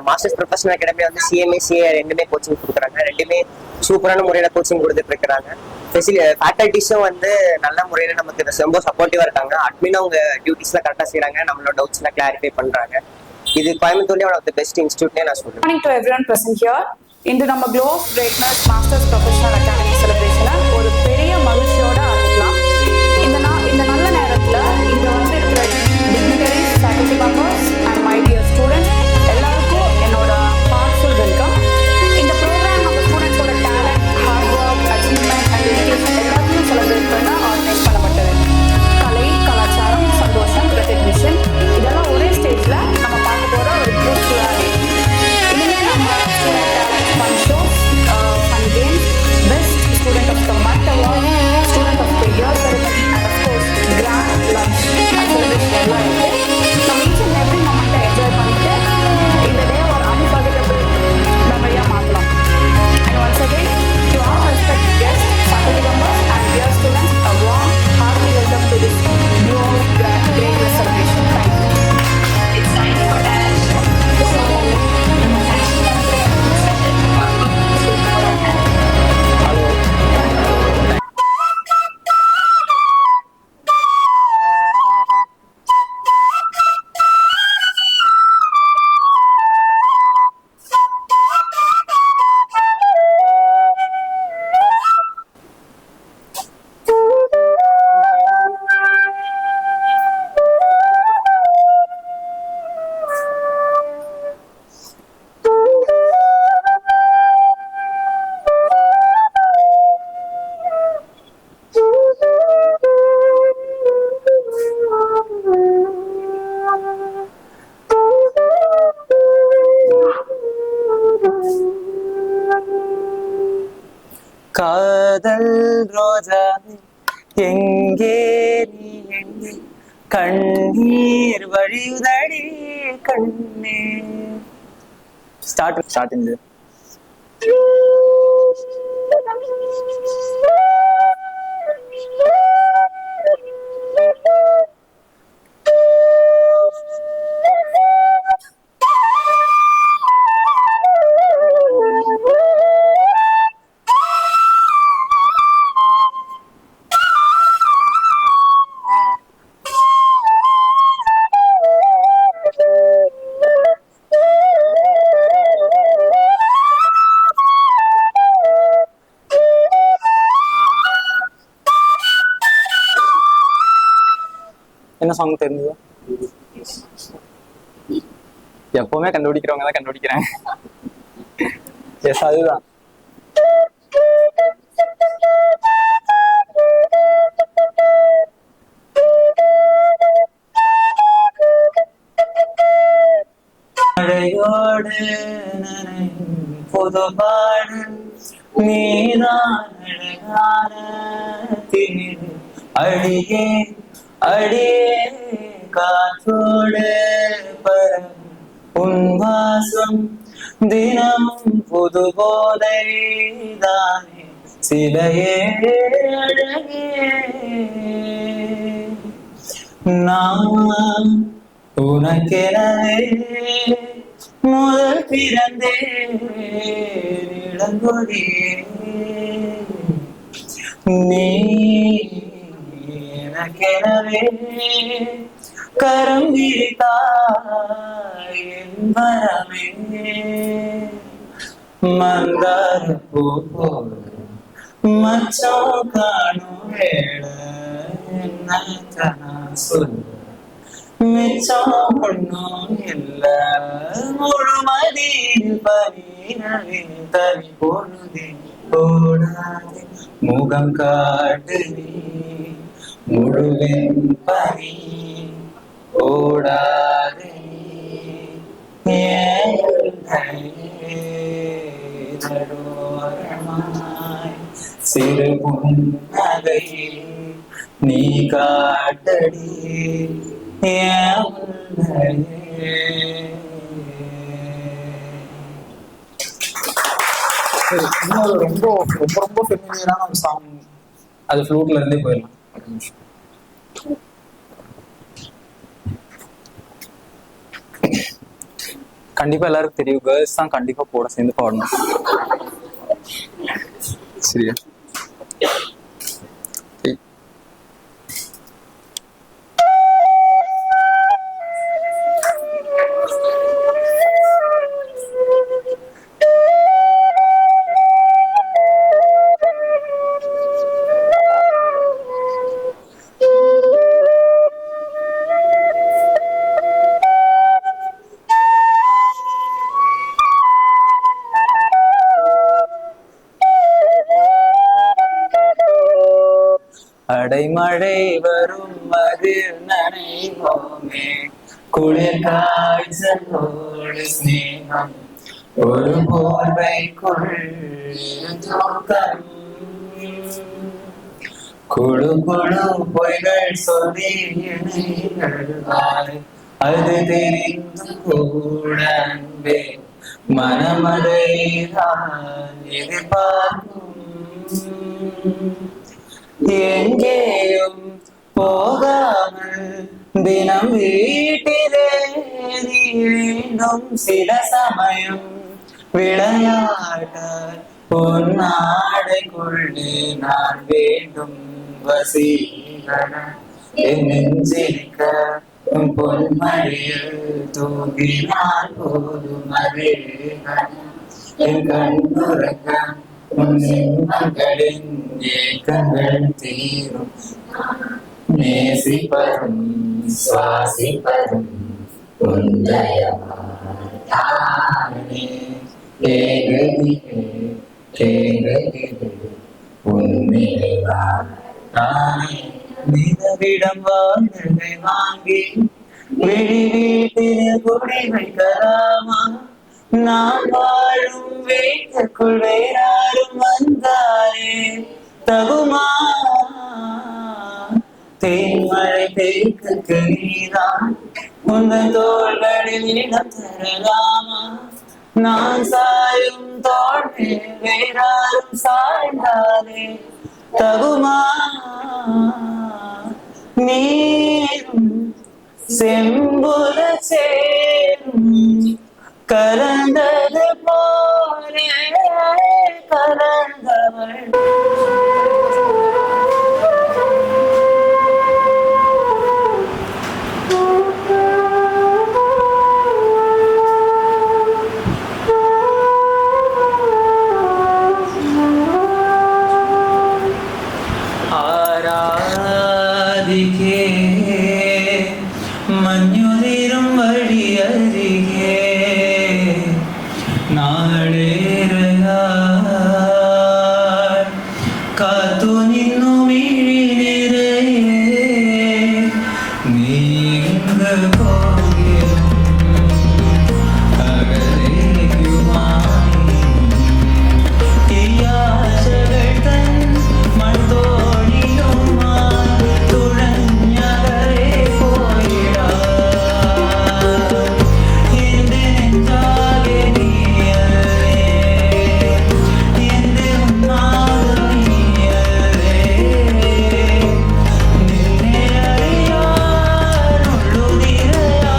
Masters professional academy வந்து CMA CA ரெண்டுமே coaching கொடுக்குறாங்க. ரெண்டுமே சூப்பரான முறையில் கோச்சிங் கொடுத்துட்டு இருக்கிறாங்க. ஃபேக்கல்டிஸும் வந்து நல்ல முறையில் நமக்கு ரொம்ப சப்போர்ட்டிவாக இருக்காங்க. அட்மினும் அவங்க டியூட்டிஸ்லாம் கரெக்டாக செய்கிறாங்க, நம்மளோட டவுட்ஸ்லாம் கிளாரிஃபை பண்ணுறாங்க. இது கோயம்புத்தூர்லேயே ஒன் ஆஃப் த பெஸ்ட் இன்ஸ்டியூட்னே நான் சொல்லுவேன். Morning to everyone present here. இன்று நம்ம glow of greatness masters professional academy செலிப்ரேஷனை ஒரு பெரிய மகிழ்ச்சியோட ஆரம்பிக்கலாம். இந்த நல்ல நேரத்தில் இங்கே வந்து இருக்கிற dignitaries, faculty members and my dear students எல்லாருக்கும் என்னோட ஹார்ட்ஃபுல் வெல்கம். இந்த ப்ரோக்ராம் நம்ம ஸ்டூடெண்ட்ஸோட talent, hard work, achievement and education எல்லாத்தையும் செலிப்ரேட் பண்ண ஆர்கனைஸ் பண்ணப்பட்டது. கலை, கலாச்சாரம், சந்தோஷம், ரெகக்னிஷன் இதெல்லாம் ஒரே ஸ்டேஜில் நம்ம பார்க்க போகிற ஒரு குரூப் ரேலி. இனிமே நம்ம student talent, fun shows, fun games, best student of the month award, student of the year ceremony and of course grand lunch and celebration எல்லாம் இருக்குது. நம்ம ஈச் அண்ட் எவ்ரி மொமெண்ட்டை என்ஜாய் பண்ணிட்டு இந்த டே ஒரு அன்ஃபர்கெட்டபிள் மெமரியாக மாற்றலாம். And once again to all respect guest, faculty members and dear students, a warm, hearty welcome to this new great celebration. Thank you. It's time for dance. காதல் ரோஜா எங்கே நீ எங்கே, கண்ணீர் வழியுதடி கண்ணே. ஸ்டார்டிங் என்ன சாங் தெரிஞ்சது? எப்பவுமே கண்டுபிடிக்கிறவங்க தான் கண்டுபிடிக்கிறாங்க. எஸ், அதுதான். மழையோடு புது பாடு நீதான் அழகான திரு அடியே அடியே காற்றோடு பரம் உன் வாசம் தினமும் புது போதை தானே சிலையே அழகே. நான் உனக்கெனவே முதல் பிறந்தே இளங்கொடியே, நீ எனக்கெனவே கரம் விரித்தாய் என் வரமே. மந்தார பூ போல மச்சம் காணும் வேள என்ன சொல்ல மிச்சம் ஒன்னும் இல்ல. முழுமதியில் பனினவின் தனி பொழுதி போடாது முகம் காட்டு நீ முழுவின் பனி ஓடாது நடுவரமாய் சிறு புன்னகை நீ காட்டடி. ரொம்ப ரொம்ப ரொம்ப ஃபெமிலியரான ஒரு சாங். அது ஃப்ளூட்ல இருந்தே போயிடலாம். கண்டிப்பா எல்லாருக்கும் தெரியும், கேர்ள்ஸ் தான் கண்டிப்பா போட சேர்ந்து பாடணும். சரியா? அடைமழை வரும் அதில் நனைவோமே, குளிர் காய்ச்சலோடு ஸ்நேகம், ஒரு போர்வைக்குள் தூக்கம், குழு குழு பொய்கள் சொல்லி இணைகள், அது தெரிந்து கூட அன்பே மனமதைதான் எதிர்பார்க்கும். எங்கேயும் போகாமல் தினம் வீட்டிலே நீ வேண்டும், சில சமயம் விளையாட பொன்னாடைக்குள்ளே நான் வேண்டும், வசீகர என் நெஞ்சிருக்க பொன்மழையில் தூங்கினால் போதும், அதே என் கண்ணுறக்க மகளின் ஏக்கங்கள் தீரும், நேசிப்பதும் சுவாசிப்பதும் உந்தயமானே, உன்னிலைவானே நிலவிடம் வாழ்ந்ததை வாங்கி வெளி வீட்டில் குடி வைக்கலாமா, நான் வாழும் வீட்டுக்குள் வேறாரும் வந்தாரே தகுமா, தேன்மழை தேக்கு நீதான் உங்கள் தோள்களில் இடம் தரலாமா, நான் சாயும் தோழே வேறாரும் சாய்ந்தாரே தகுமா, நீரும் செம்புல சேரும் கலந்தது போலே கலந்தவள். ஆராதிக்கே மഞ്ഞുதிரும் வழியருகே നാളേറെയായി കാത്തു നിന്നു മിഴിനിറയെ നീങ്ങ് പോകിലും അകലേക്കുമായി ഈ ആശകൾ തൻ മൺതോണിയുമായി തുഴഞ്ഞകലെ പോയിടാ എന്റെ നെഞ്ചാകെ നീയല്ലേ എന്റെ ഉമ്മാവ് നീയല്ലേ നിന്നെ അറിയാനുള്ളു നിറയാ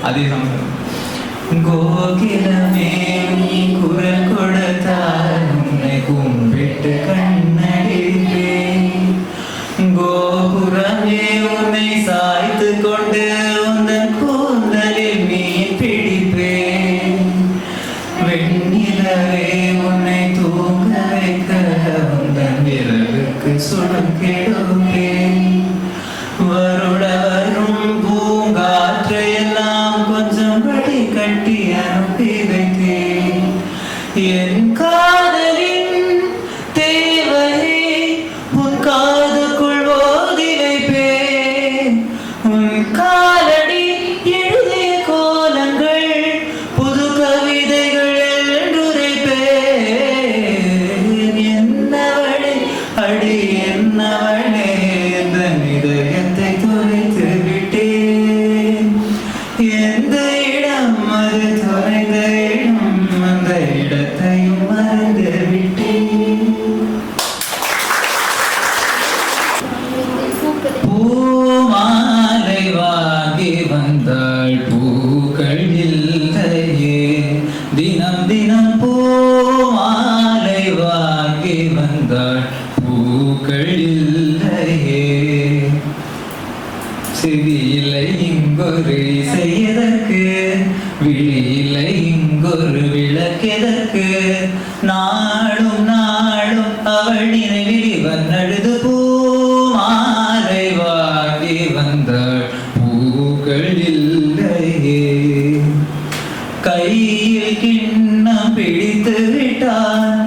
அதே சமயம் கோகிலமே நீ குரல் கொடுத்தால் உன்னை கும்பிட்டு கண்ணடிப்பேன். கோபுரமே உன்னை சாய்த்து கொண்டு உந்தன் கூந்தலில் மீன் பிடிப்பேன். வெண்ணிலவே உன்னை தூங்க வைக்க உந்தன் விரலுக்கு சுடம் கெடுப்பேன். வருட வரும் பூங்காற்றையெல்லாம் கொஞ்சம் வழி கட்டி அனுப்பி வைத்தேன். என் காதலின் தேவையை உன் காதுக்குள் ஓதி வைப்பேன். உன் காலடி எழுதிய கோலங்கள் புது கவிதைகள் என்றுரைப்பேன். என்னவளே அடி என்னவளே இதயத்தை தொலைத்து விட்டேன். எந்த இடம் அது தொலைந்த இடம், அந்த இடத்தையும் மறந்து விட்டேன். பூமாலை வாங்கி வந்தாள் பூக்கள் இல்லையே. தினம் தினம் பூமாலை வாங்கி வந்தாள் பூக்கள் இல்லையே. செவியில்லை இங்கொரு இசையதற்கு, விழியில்லை இங்கொரு விளக்கெதற்கு. நாடும் நாடும் அவள் நினைவில் இவன் அழுது பூமாலை வாங்கி வந்தாள் பூக்கள் இல்லையே. கையில் கிண்ணம் பிடித்து விட்டான்,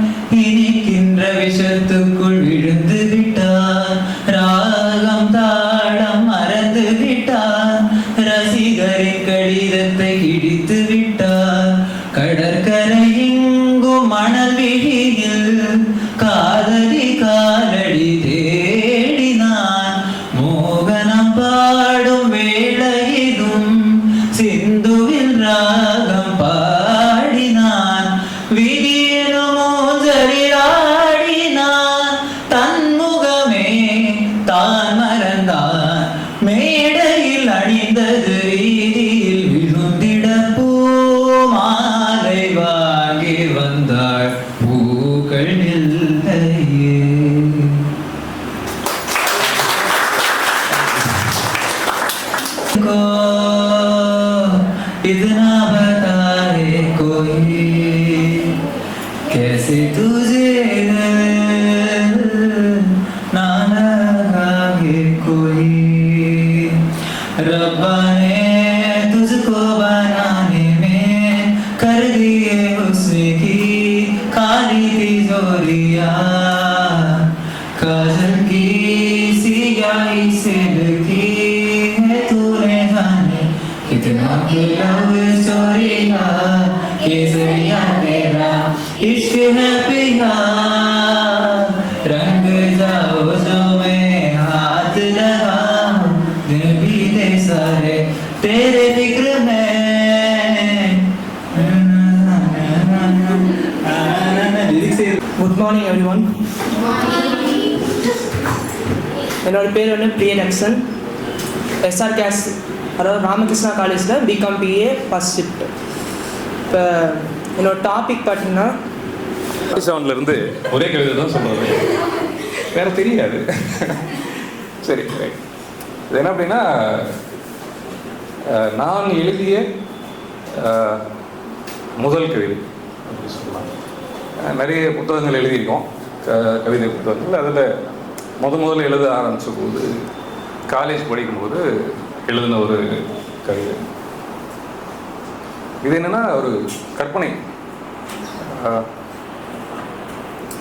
இனிக்கின்ற விஷத்துக்குள் விழுந்து விட்டான். ராகம் தாளம் மறந்து விட்டான், ரசிகரின் கடிதத்தை கிழித்து விட்டான். கடற்கரை எங்கும் மணல் விழியில் காதலி காலடி தேடினான். மோகனம் பாடும் வேளையிலும் சிந்துவில் ராகம் பாடினான். விதியிலும் ஊஞ்சலில் ஆடினான். தன்முகமே தான் மறந்தான். மேடையில் அணிந்தது வீதியில் விழுந்திட பூமாலை வாங்கி வந்தாள் பூக்கள் இல்லையே. इतना बताए कोई कैसे तुझे ना लगे कोई. रब्बा ने तुझको बनाने में कर दिए उसकी चोरिया काजल की सियाही से लिखी है तूने जाने कितना लव चोरिया केसरिया तेरा इश्क है पिया रंग जाओ जो मैं हाथ लगाऊं दिन बीते सारे तेरे फिक्र में குட் மார்னிங் எவ்ரி ஒன். என்னோட பேர் வந்து பிரியதர்ஷன். எஸ்ஆர் கேஸ் அதாவது ராமகிருஷ்ணா காலேஜில் பிகாம் பிஏ ஃபர்ஸ்ட் ஷிஃப்ட். இப்போ என்னோட டாபிக் பார்த்தீங்கன்னா 47 ஒரே கவிதை தான் சொல்றது, வேற தெரியாது. சரி ரைட். இது என்ன அப்படின்னா, நான் எழுதிய முதல் கவிதை அப்படி சொல்லலாம். நிறைய புத்தகங்கள் எழுதியிருக்கோம், கவிதை புத்தகங்கள். அதில் முதல்ல எழுத ஆரம்பித்த போது காலேஜ் படிக்கும்போது எழுதின ஒரு கவிதை. இது என்னென்னா ஒரு கற்பனை.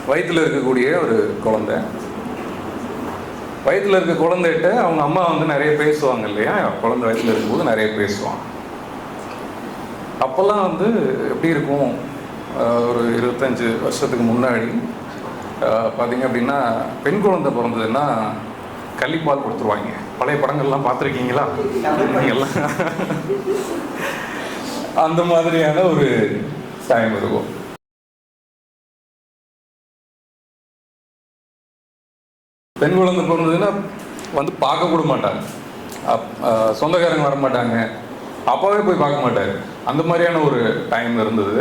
வயிற்றில் இருக்கக்கூடிய ஒரு குழந்தை, வயிற்றில் இருக்க குழந்தைகிட்ட அவங்க அம்மா வந்து நிறைய பேசுவாங்க இல்லையா, குழந்தை வயிற்றில் இருக்கும்போது நிறைய பேசுவாங்க. அப்போல்லாம் வந்து எப்படி இருக்கும், ஒரு 25 வருஷத்துக்கு முன்னாடி பார்த்தீங்க அப்படின்னா பெண் குழந்தை பிறந்ததுன்னா கள்ளிப்பால் கொடுத்துருவாங்க. பழைய படங்கள்லாம் பார்த்துருக்கீங்களா நீங்கள்லாம்? அந்த மாதிரியான ஒரு டைம் இருக்கும். பெண் குழந்தை பிறந்ததுன்னா வந்து பார்க்க கூட மாட்டாங்க, சொந்தக்காரங்க வர மாட்டாங்க, அப்பாவே போய் பார்க்க மாட்டார். அந்த மாதிரியான ஒரு டைம் இருந்தது.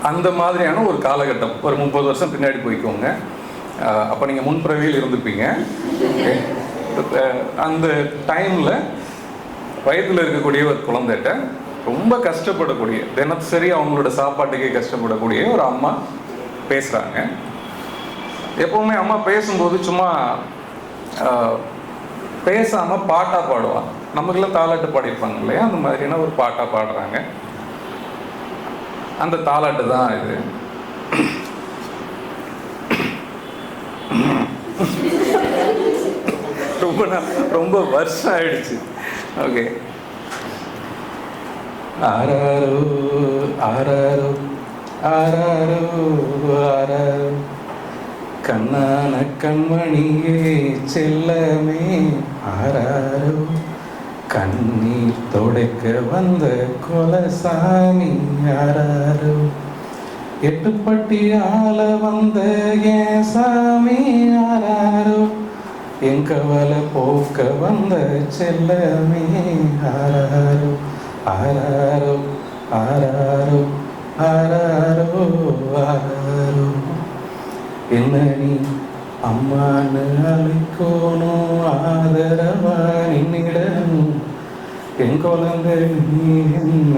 அந்த மாதிரியான ஒரு காலகட்டம், ஒரு 30 வருஷம் பின்னாடி போய்க்கோங்க. அப்போ நீங்கள் முன்பிறவியில் இருந்துப்பீங்க. அந்த டைமில் வயதில் இருக்கக்கூடிய ஒரு குழந்தைகிட்ட ரொம்ப கஷ்டப்படக்கூடிய, தினசரி அவங்களோட சாப்பாட்டுக்கே கஷ்டப்படக்கூடிய ஒரு அம்மா பேசுகிறாங்க. எப்போவுமே அம்மா பேசும்போது சும்மா பேசாமல் பாட்டாக பாடுவாங்க. நமக்கெல்லாம் தாலாட்டு பாடியிருப்பாங்க இல்லையா, அந்த மாதிரியான ஒரு பாட்டாக பாடுறாங்க. அந்த தாலாட்டு தான் இது. ரொம்ப வருஷம் ஆயிடுச்சு. ஓகே. ஆராரோ ஆராரோ ஆராரோ ஆராரோ கண்ணான கண்மணியே செல்லமே ஆராரோ கண்ணீர் தொடைக்க வந்த கொலசாமி ஆராரோ எட்டுப்பட்டி ஆள வந்த என் சாமி ஆராரோ என் கவலை போக்க வந்த செல்லமே ஆராரோ ஆராரோ ஆராரோ ஆராரோ ஆராரோ என்ன நீ அம்மானு அழைக்கணும், ஆதரவா நின்னிடணும், என் குழந்தை நீ என்ன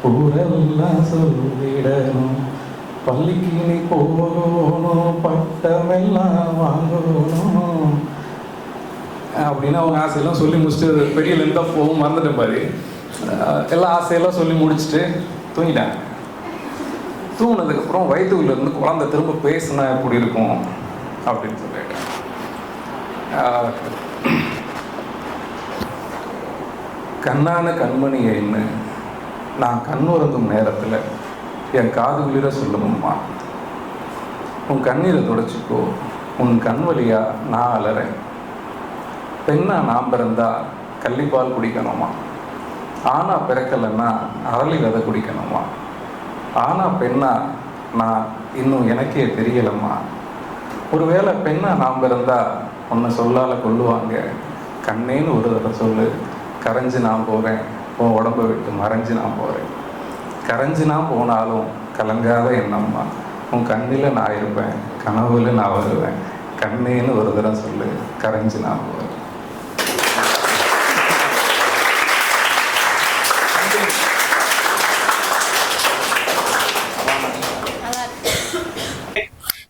ஊரெல்லாம் சொல்லிடணும், பள்ளிக்கு நீ போகணும், பட்டமெல்லாம் வாங்கணும் அப்படின்னு அவங்க ஆசையெல்லாம் சொல்லி முடிச்சுட்டு பெரிய லென்த்தாக போகும் மறந்துட்டேன் பாரு. எல்லா ஆசையெல்லாம் சொல்லி முடிச்சுட்டு தூங்கிட்டாங்க. தூங்கினதுக்கப்புறம் வயிற்றுக்குள்ள இருந்து குழந்தை திரும்ப பேசுனா எப்படி இருக்கும் அப்படின்னு சொல்லிட்டு கண்ணான கண்மணியை என்ன நான் கண் உறங்கும் நேரத்தில் என் காது குளிர சொல்லணுமா, உன் கண்ணீரை தொடச்சிக்கோ, உன் கண் வழியா நான் அலறேன், பெண்ணா நான் பிறந்தா கள்ளிப்பால் குடிக்கணுமா, ஆனா பிறக்கலைன்னா அரளி விதை குடிக்கணுமா, ஆனா பெண்ணா நான் இன்னும் எனக்கே தெரியலம்மா, ஒருவேளை பெண்ணா நாம் பிறந்தா உன்னை சொல்லால கொல்லுவாங்க, கண்ணேன்னு ஒரு தடவை சொல்லு, கரைஞ்சு நான் போகிறேன், உன் உடம்பை விட்டு மறைஞ்சு நான் போகிறேன், கரைஞ்சு நான் போனாலும் கலங்காத என்னம்மா, உன் கண்ணில் நான் இருப்பேன், கனவுல நான் வருவேன், கண்ணேன்னு ஒரு தடவை சொல்லு, கரைஞ்சு நான் போகிறேன்.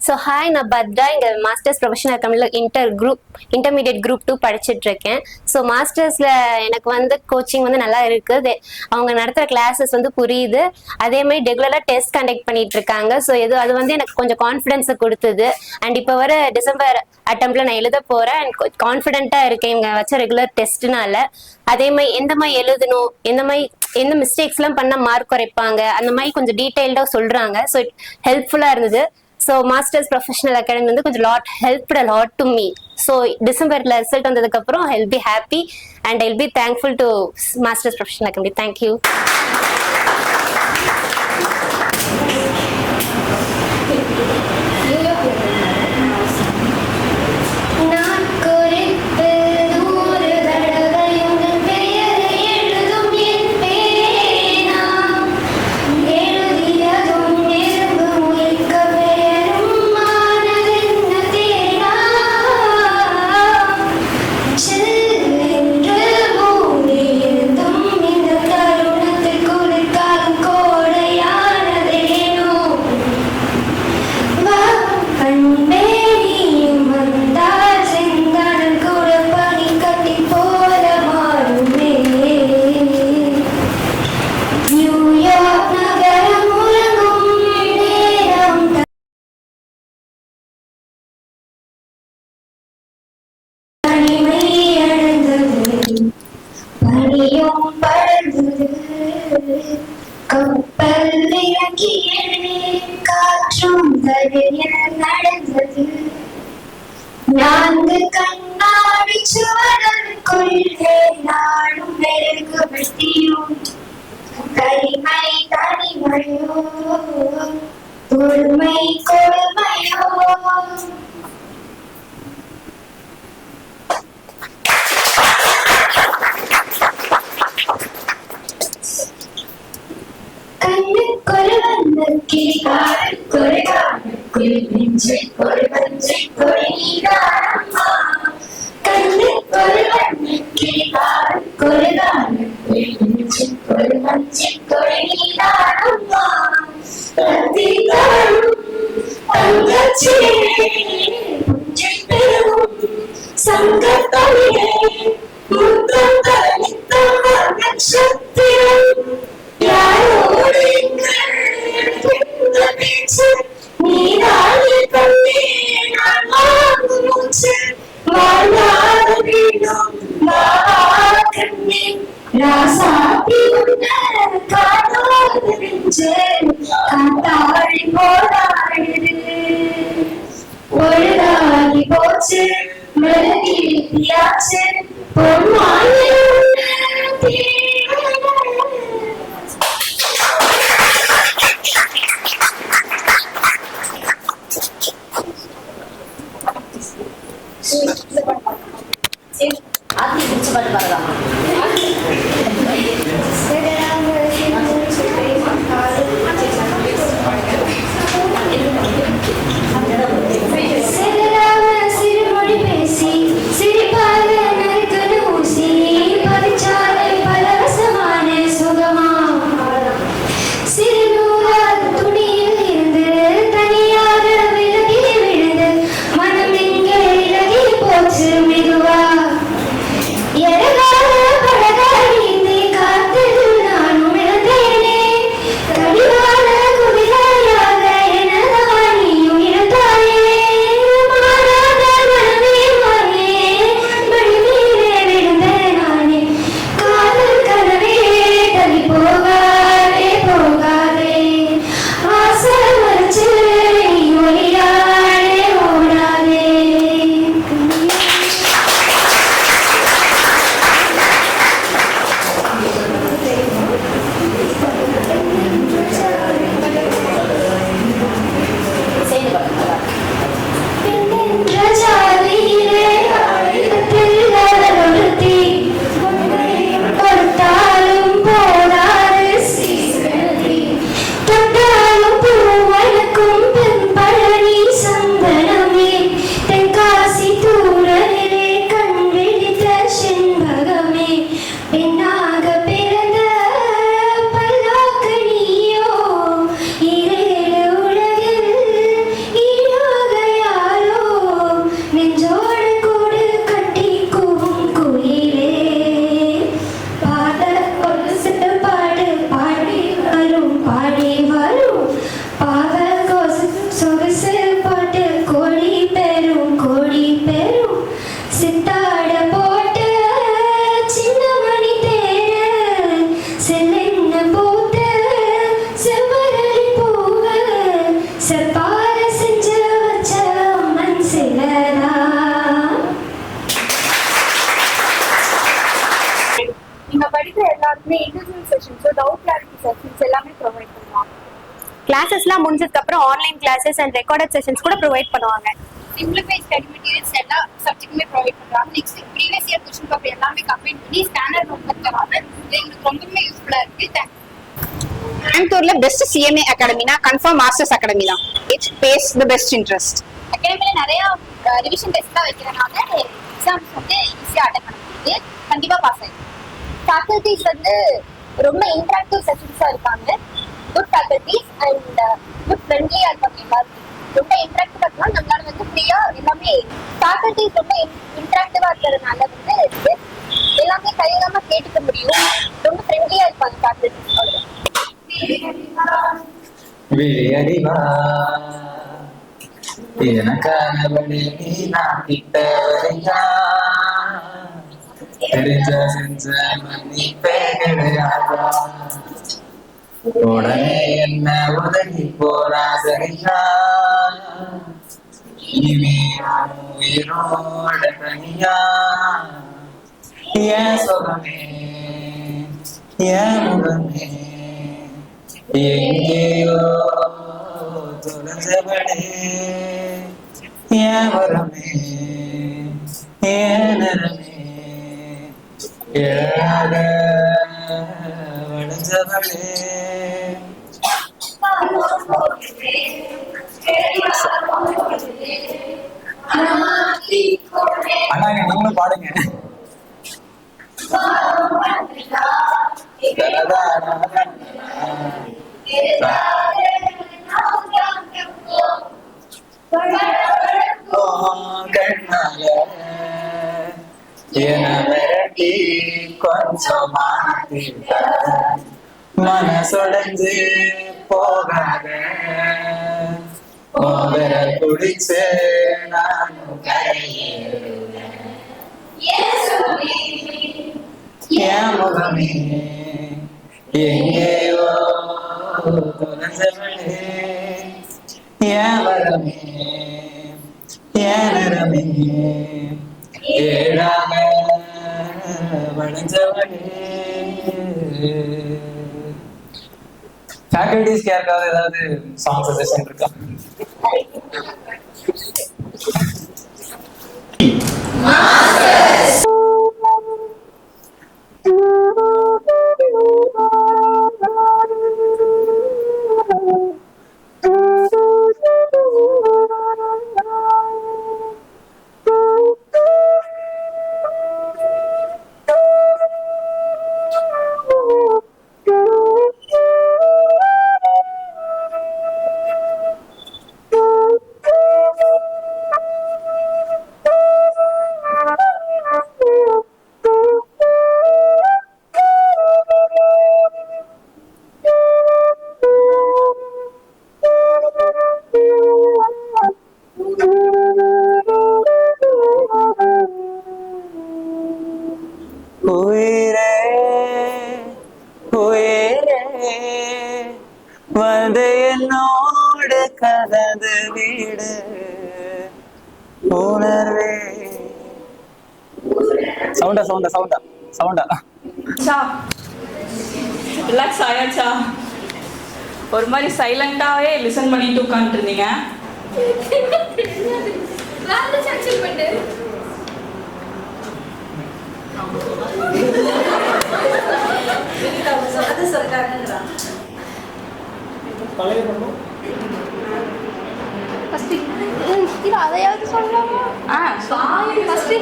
ஸோ ஹாய், நான் பத்ரா. இங்கே மாஸ்டர்ஸ் ப்ரொஃபஷனல் அகாடமியில் இன்டர்மீடியட் குரூப் 2 படிச்சுட்டு இருக்கேன். ஸோ மாஸ்டர்ஸில் எனக்கு வந்து கோச்சிங் வந்து நல்லா இருக்குது. அவங்க நடத்துகிற கிளாஸஸ் வந்து புரியுது. அதே மாதிரி ரெகுலராக டெஸ்ட் கண்டக்ட் பண்ணிட்டு இருக்காங்க. ஸோ அது வந்து எனக்கு கொஞ்சம் கான்ஃபிடென்ஸை கொடுத்தது. அண்ட் இப்போ வர டிசம்பர் அட்டம்ப்ட்ல நான் எழுத போகிறேன். அண்ட் கான்ஃபிடென்ட்டாக இருக்கேன் இவங்க வச்ச ரெகுலர் டெஸ்ட்னால. அதே மாதிரி எந்த மாதிரி எழுதணும், எந்த மிஸ்டேக்ஸ்லாம் பண்ணால் மார்க் குறைப்பாங்க, அந்த மாதிரி கொஞ்சம் டீட்டெயில்டாக சொல்கிறாங்க. ஸோ இட் ஹெல்ப்ஃபுல்லாக இருந்தது. ஸோ மாஸ்டர்ஸ் ப்ரொஃபஷனல் அகாடமி வந்து கொஞ்சம் helped a lot to me. So டிசம்பர்ல ரிசல்ட் வந்ததுக்கப்புறம் I will be happy and I will be thankful to masters professional academy. Thank you. நடந்தது 4 கண்ணாடி சுவருக்குள்ளே நாடும் மெழுகு வெட்டியும் கரிமை தனிமையோ பொறுமை கொடுமையோ. கண்ணுக்கொரு வண்ணக்கிளி காலுக்கொரு காலுக்குள் நெஞ்சுக்கொரு வஞ்சிக்கொரு நீதானம்மா. கண்ணுக்கொரு வண்ணக்கிளி காலுக்கொரு காலுக்குள் நெஞ்சுக்கொரு வஞ்சிக்கொரு நீதானம்மா. ரத்திகாரும் தங்கச்சியே புஞ்சிப் பெறும் சங்கத்தமிழே முத்தம் தர நித்தம் நட்சத்திரம் யாரோடு இந்த பேச்சு நீராடி கண்ணே நான் வாங்கும் மூச்சு வாழ்நாள் வீடும் கண்ணே ராசாத்தி உன்ன காணாத பாடி வரும் பாவ சொகுசு பாட்டு கோடி பெரும் சித்தாட போட்டு சின்ன மணி தேர செல்லெண்ண பூத்து செவ்வரளி பூவ செப்பார செஞ்சு வச்ச மண் சிலதா. நீங்க படிக்கிற எல்லாருக்குமே individual sessions, doubt clarity sessions எல்லாமே ப்ரொவைட் பண்ணுவாங்க. கிளாஸஸ்லாம் முடிஞ்சதுக்கு அப்புறம் online classes and recorded sessions கூட ப்ரொவைட் பண்ணுவாங்க. சிம்பிளிஃபைட் ஸ்டடி மெட்டீரியல்ஸ் எல்லா சப்ஜெக்ட்டுமே ப்ரொவைட் பண்றாங்க. Next previous year question paper எல்லாமே கம்பைன் பண்ணி ஸ்கேனர் நோட் தராங்க. இது எங்களுக்கு ரொம்பவே யூஸ்ஃபுல்லா இருக்கு. கோயம்புத்தூர்ல பெஸ்ட் சிஎம்ஏ அகாடமினா கன்ஃபார்ம் மாஸ்டர்ஸ் அகாடமி தான். It pays the best interest. அகாடமில நிறைய ரிவிஷன் டெஸ்ட்லாம் வைக்கிறனால எக்ஸாம்ஸ் வந்து ஈஸியா அட்டெண்ட் பண்ண முடியுது. கண்டிப்பா பாஸ் ஆயிடும். ஃபேக்கல்டிஸ் வந்து ரொம்ப இன்டராக்டிவ் செஷன்ஸா இருக்காங்க. குட் ஃபேக்கல்டிஸ் அண்ட் குட் ஃப்ரெண்ட்லியா இருக்காங்க. எல்லாரும் ரொம்ப இன்டராக்டிவா இருக்கனால நம்மளால வந்து ஃப்ரீயா எல்லாமே ஃபேக்கல்டிஸ் ரொம்ப இன்டராக்டிவா இருக்கிறதுனால வந்து எல்லாமே கையிலாம கேட்டுக்க முடியும். ரொம்ப ஃப்ரெண்ட்லியா இருப்பாங்க ஃபேக்கல்டிஸ். விழியறிவா எனக்கானவளே நீ நான் கிட்ட வரையா தெரிஞ்ச செஞ்ச மன்னிப்பே கிடையாதா உடனே என்ன உதவி போனா சரியா இனிமே உயிரோட தனியா ஏன் சுகமே ஏன் முகமே எங்கேயோ தொலைஞ்சவளே ஏன் வரமே ஏன் நிறமே எழாத வளைஞ்சவளே. அண்ணா நீங்களும் பாடுங்க. கண்ணால என விரட்டி கொஞ்சம் மனசுடைஞ்சு போகாத ஓவர குடிச்சு நானும் என் முகமே எங்கேயோ தொலைஞ்சவளே என் வரமே என் நிறமே ஏழாக வளைஞ்சவளே. ஃபேக்கல்டிஸ்க்கு யாருக்காவது ஏதாவது சாங் சஜஷன் இருக்கா? வந்து என்னோடு கலந்து வீடு உணர்வே. சவுண்டா சவுண்டா சவுண்டா சவுண்டா. ரிலாக்ஸ் ஆயாச்சா? ஒரு மாதிரி சைலண்டாவே லிசன் பண்ணிட்டு உட்காந்துட்டு இருந்தீங்க. அதையாவது சொல்லலாமா?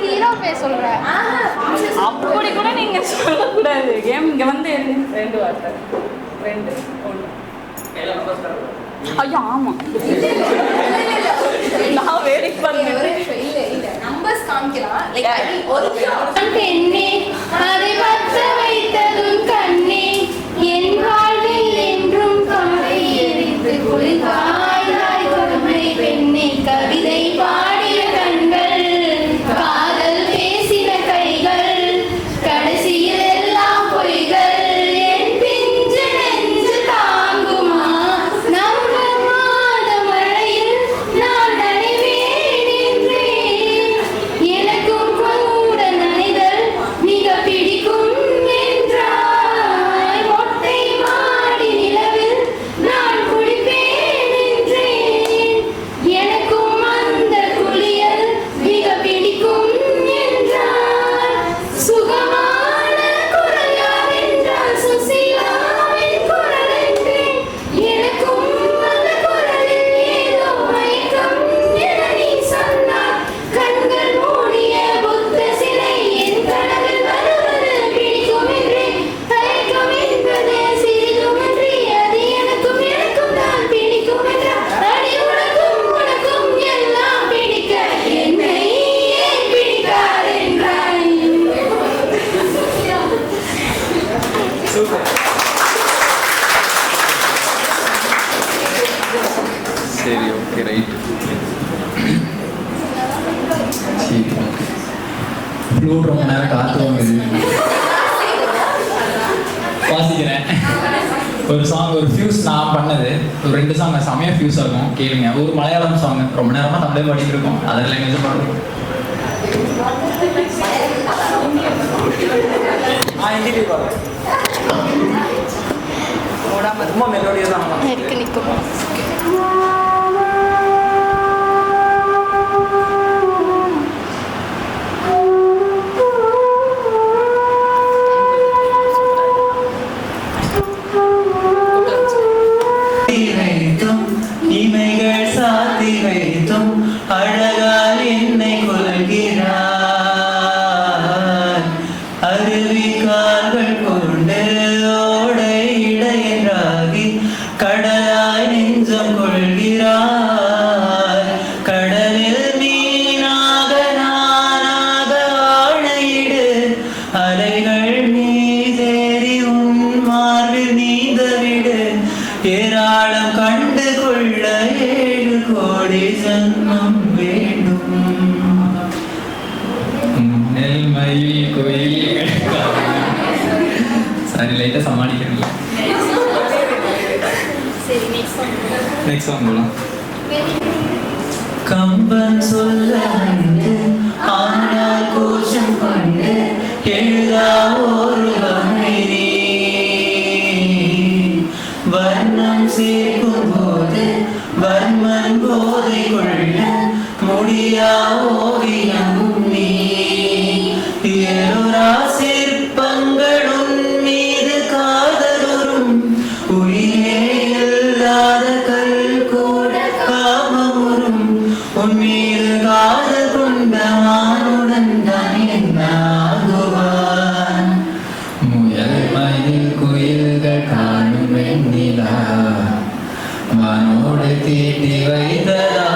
ஹீரோ பேர் சொல்றேன். அப்படி கூட நீங்க சொல்லக்கூடாது. கேம் இங்க வந்து 2 வார்த்தை 2 1. ஐயா ஆமா நான் வெயிட் பண்ணேன். இல்ல நம்பர்ஸ் காமிக்கலாம். ஒரு பெண்ணே அதை பற்ற வைத்ததும் கண்ணே என் வாழ்வில் என்றும் சரி ஓகே ரைட். சரி ஓகே. ஃப்ளூட் ரொம்ப நேரம் காற்று வாங்குது. வாசிக்கிறேன். ஒரு சாங், ஒரு ஃபியூஸ் நான் பண்ணது, ஒரு 2 சாங் செமையாக ஃபியூஸாக இருக்கும், கேளுங்க. ஒரு மலையாளம் சாங், ரொம்ப நேரமாக தமிழே பாடிட்டு இருக்கோம், அதில் லாங்குவேஜ் பாடுறோம். ரொம்ப மெலோடியாக தான் இமைகள் சாத்தி வைத்தும் அழகால் என்னை கொள்கிறார். அருவி கால்கள் கொண்டு ஓடை இடையராகி கடலாய் நெஞ்சம் கொள்கிறார். கடலில் மீனாக நானாக ஆணையிடு அலைகள் மீதேறி உன் மார்பில் நீந்தவிடு. ஏராளம் கண்டு கொள்ள 7 கோடி ஜன்மம் வேண்டும். நெல்மயில் கோயில் சாரி லைட்டாக சமாளிக்கிறீங்க. நெக்ஸ்ட் சாங் போகலாம். கம்பன் சொல்ல வந்து ஆனால் கோஷம் கொண்டு எழுதா ஒரு அமைதி. வர்ணம் சேர்க்கும் போது வர்மன் போதை கொள்ள முடியா ஓவியம் நீ. ஏழோரா சிற்பங்கள் உன் மீது காதலுறும் உயிரே இல்லாத கல் கூட காமமுறும். உன் மீது காதல் கொண்ட மானுடன் தான் என்னாகுவான். முயல் மயில் குயில்கள் காணும் வெண்ணிலா வானோடு தீட்டி வைத்ததா.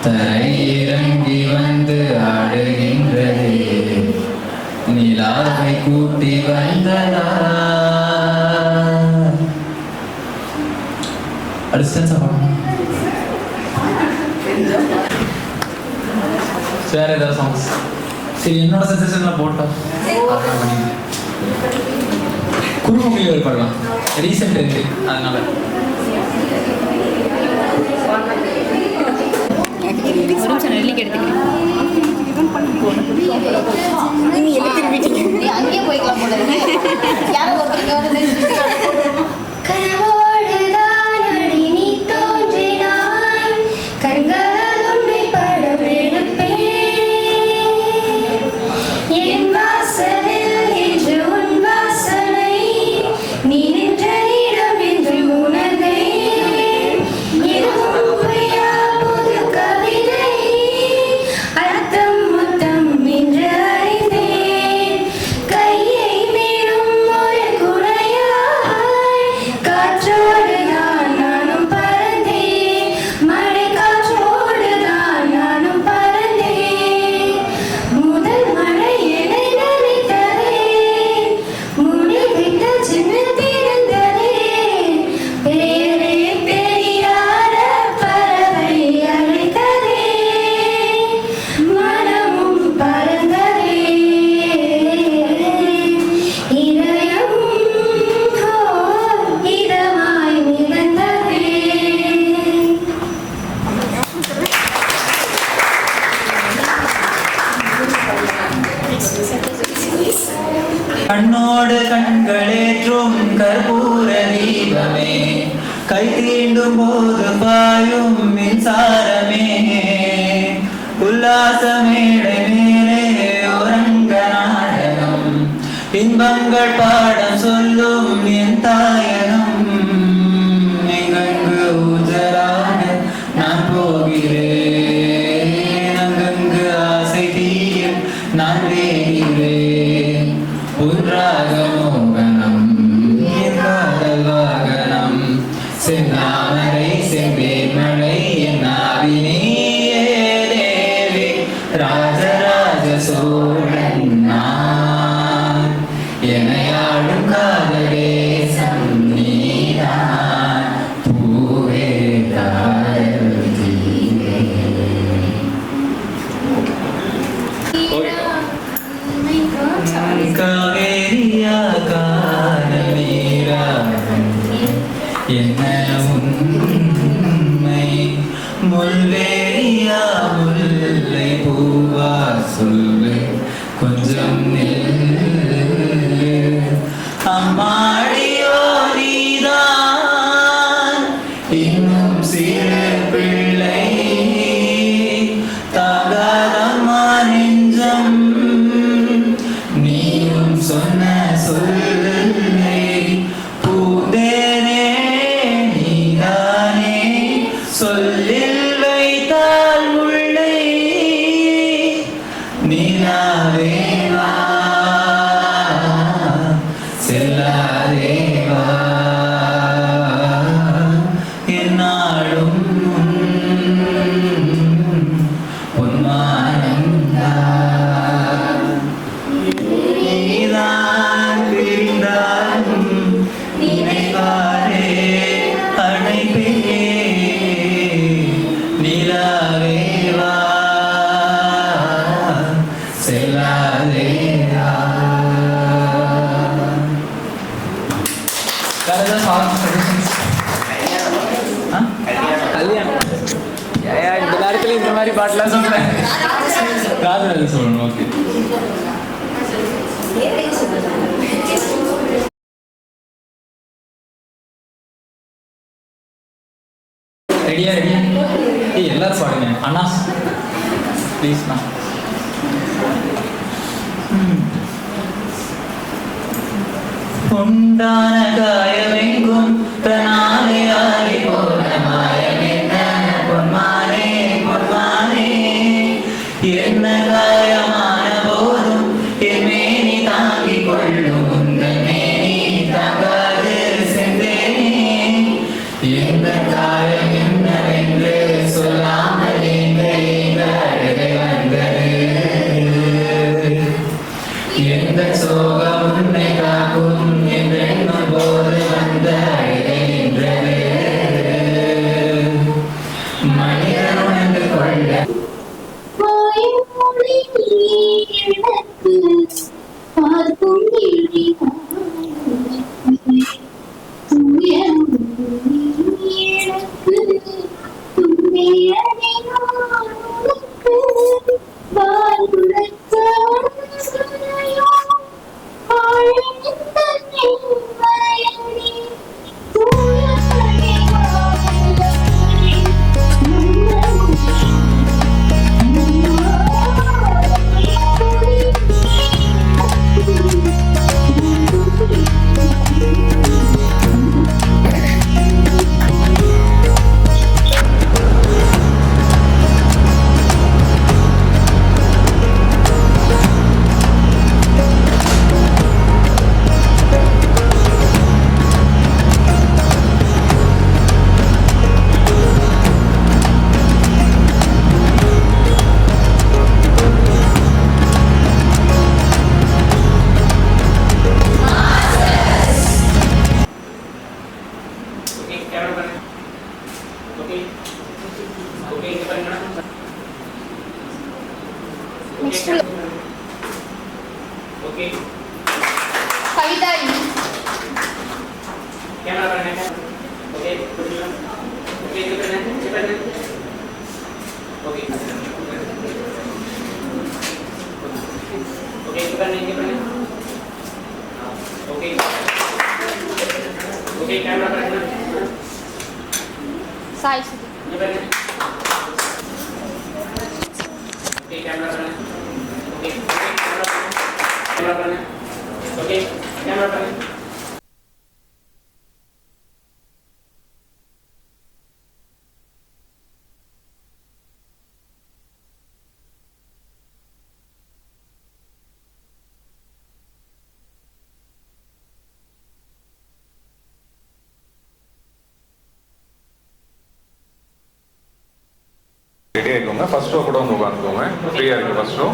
தரை இறங்கி வந்து ஆடுகின்றதே நிலாவை கூட்டி வந்ததா. அடுத்த வேற ஏதாவது சாங்ஸ்? சரி என்னோட சஜஷன்ல போட்டோம். குறுமுகில் பாடலாம், ரீசெண்ட் இருக்கு அதனால. அங்கேயே போய்க்கலாம் போல யாரும் கண்ணோடு கண்களேற்றும் கற்பூர தீபமே, கை தீண்டும் போது பாயும் மின்சாரமே, உல்லாச மேடை மேலே உறங்க நாடகம், இன்பங்கள் பாடம் சொல்லும் என் தாயகம், எங்கெங்கு ஊஞ்சலாட நான் போகிறேன், அங்கங்கு ஆசை தீயும் நான் வேகிறேன், உன்றாக மோகனம் என் காதல் வாகனம், செந்தாமரை செம்பேமழை என் ஆவினியே தேவி, ராஜராஜ சோழன் நான், எனையாளும் காதலே என்ன உண்மை முல்வேரியா முல்லை பூவா சொல்லு கொஞ்சம் நில்லு அம்மாடியோ நீதான் இன்னும் சிறு பிள்ளை தாகாதம்மா நெஞ்சம் நீயும் சொன்ன சொல்லை பூந்தேனே நீதானே சொல்லில் வைத்தால் முள்ளை நீனாவேவா செல்லாதேவா என்னாலும் பொன்மானந்தான் நீதான் பிரிந்தாலும் நினைவாரே அழைப்பே நிலாவேவா செல்லாதேவா. வேற ஏதாவது song suggestions? கல்யாணம் இந்த நேரத்துல இந்த மாதிரி பாட்டுலாம் சொல்றேன். ராஜராஜன் சொல்லணும். ஓகே, ரெடியா ரெடியா? ஏய் எல்லாரும் பாடுங்க. அண்ணா ப்ளீஸ்ண்ணா. உண்டான காயமெங்கும் தனாலே ஆகி போன மாயம் என்ன பொன்மானே பொன்மானே என்ன காயமான போதும் என் மேனி தாங்கிக் கொள்ளும் உந்தன் மேனி தாங்காது சென்றேனே எந்த காயம் என்னவென்று சொல்லாமல் எங்க அழுகை வந்தது எந்த சோகம் உன்னை காக்கும் என்றென்னும் போது வந்த அழுகை நின்றது மனிதன் உணர்ந்து கொள்ள கவிதா साई ரெடியாக இருக்கோங்க. ஃபர்ஸ்ட் ரோ கூட வந்து உட்காந்துக்கோங்க. ஃப்ரீயாக இருக்குது ஃபர்ஸ்ட் ரோ.